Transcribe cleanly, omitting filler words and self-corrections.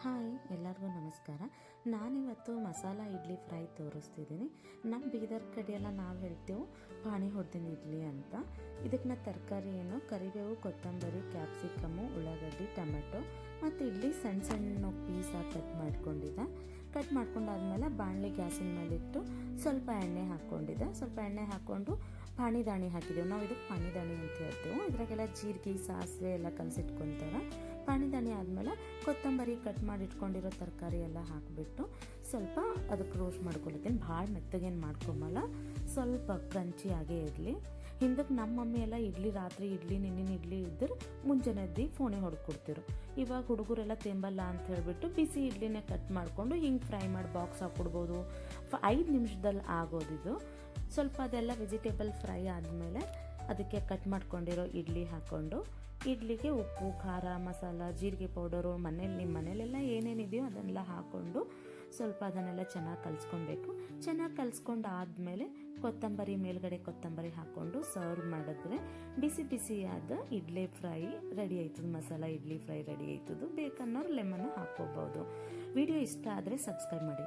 Hi ಎಲ್ಲರಿಗೂ ನಮಸ್ಕಾರ. ನಾನಿವತ್ತು ಮಸಾಲ ಇಡ್ಲಿ ಫ್ರೈ ತೋರಿಸ್ತಿದ್ದೀನಿ. ನಮ್ಮ ಬೀದರ್ ಕಡೆಯೆಲ್ಲ ನಾವು ಹೇಳ್ತೇವೆ ಪಾಣಿ ಹೊಡ್ದಿನ ಇಡ್ಲಿ ಅಂತ. ಇದಕ್ಕೆ ನಾ ತರಕಾರಿ ಏನು ಕರಿಬೇವು, ಕೊತ್ತಂಬರಿ, ಕ್ಯಾಪ್ಸಿಕಮ್ಮು, ಉಳ್ಳಾಗಡ್ಡಿ, ಟೊಮೆಟೊ ಮತ್ತು ಇಡ್ಲಿ ಸಣ್ಣ ಸಣ್ಣ ಪೀಸಾಗಿ ಕಟ್ ಮಾಡ್ಕೊಂಡಾದ್ಮೇಲೆ ಬಾಣಲಿ ಗ್ಯಾಸಿನ ಮೇಲಿಟ್ಟು ಸ್ವಲ್ಪ ಎಣ್ಣೆ ಹಾಕ್ಕೊಂಡಿದ್ದೆ. ಸ್ವಲ್ಪ ಎಣ್ಣೆ ಹಾಕ್ಕೊಂಡು ಪಾಣಿದಾಣಿ ಹಾಕಿದ್ದೆವು. ನಾವು ಇದಕ್ಕೆ ಪಾಣಿದಾಣಿ ಅಂತ ಹೇಳ್ತೇವೆ. ಇದ್ರಾಗೆಲ್ಲ ಜೀರಿಗೆ, ಸಾಸಿವೆ ಎಲ್ಲ ಕಲಸಿಟ್ಕೊತೇವೆ. ಪಾಣಿದಾಣಿ ಆದಮೇಲೆ ಕೊತ್ತಂಬರಿ ಕಟ್ ಮಾಡಿ ಇಟ್ಕೊಂಡಿರೋ ತರಕಾರಿ ಎಲ್ಲ ಹಾಕಿಬಿಟ್ಟು ಸ್ವಲ್ಪ ಅದಕ್ಕೆ ರೋಸ್ಟ್ ಮಾಡ್ಕೊಳ್ತೀನಿ. ಭಾಳ ಮೆತ್ತಗೇನು ಮಾಡ್ಕೊಂಬಲ್ಲ, ಸ್ವಲ್ಪ ಕ್ರಂಚಿಯಾಗೇ ಇರಲಿ. ಹಿಂದಕ್ಕೆ ನಮ್ಮ ಮಮ್ಮಿ ಎಲ್ಲ ರಾತ್ರಿ ಇಡ್ಲಿ ನೆನ್ನಿನ ಇಡ್ಲಿ ಇದ್ದರೆ ಮುಂಜಾನೆ ಎದ್ದು ಫೋನೆ ಹೊಡ್ಕೊಡ್ತಿರು. ಇವಾಗ ಹುಡುಗರೆಲ್ಲ ತಿಂಬಲ್ಲ ಅಂತ ಹೇಳಿಬಿಟ್ಟು ಬಿಸಿ ಇಡ್ಲಿನೇ ಕಟ್ ಮಾಡಿಕೊಂಡು ಹಿಂಗೆ ಫ್ರೈ ಮಾಡಿ ಬಾಕ್ಸ್ ಹಾಕ್ಕೊಡ್ಬೋದು. 5 ನಿಮಿಷದಲ್ಲಿ ಆಗೋದಿದು. ಸ್ವಲ್ಪ ಅದೆಲ್ಲ ವೆಜಿಟೇಬಲ್ ಫ್ರೈ ಆದಮೇಲೆ ಅದಕ್ಕೆ ಕಟ್ ಮಾಡ್ಕೊಂಡಿರೋ ಇಡ್ಲಿ ಹಾಕ್ಕೊಂಡು ಇಡ್ಲಿಗೆ ಉಪ್ಪು, ಖಾರ, ಮಸಾಲ, ಜೀರಿಗೆ ಪೌಡರು ನಿಮ್ಮ ಮನೇಲೆಲ್ಲ ಏನೇನಿದೆಯೋ ಅದನ್ನೆಲ್ಲ ಹಾಕ್ಕೊಂಡು ಸ್ವಲ್ಪ ಅದನ್ನೆಲ್ಲ ಚೆನ್ನಾಗಿ ಕಲಿಸ್ಕೊಬೇಕು. ಚೆನ್ನಾಗಿ ಕಲಿಸ್ಕೊಂಡು ಆದಮೇಲೆ ಮೇಲ್ಗಡೆ ಕೊತ್ತಂಬರಿ ಹಾಕ್ಕೊಂಡು ಸರ್ವ್ ಮಾಡಿದ್ರೆ ಬಿಸಿ ಬಿಸಿಯಾದ ಇಡ್ಲಿ ಫ್ರೈ ರೆಡಿ ಆಯ್ತದ. ಮಸಾಲ ಇಡ್ಲಿ ಫ್ರೈ ರೆಡಿ ಆಯ್ತದು. ಬೇಕನ್ನೋರು ಲೆಮನ್ ಹಾಕ್ಕೋಬೋದು. ವಿಡಿಯೋ ಇಷ್ಟ ಆದರೆ ಸಬ್ಸ್ಕ್ರೈಬ್ ಮಾಡಿ.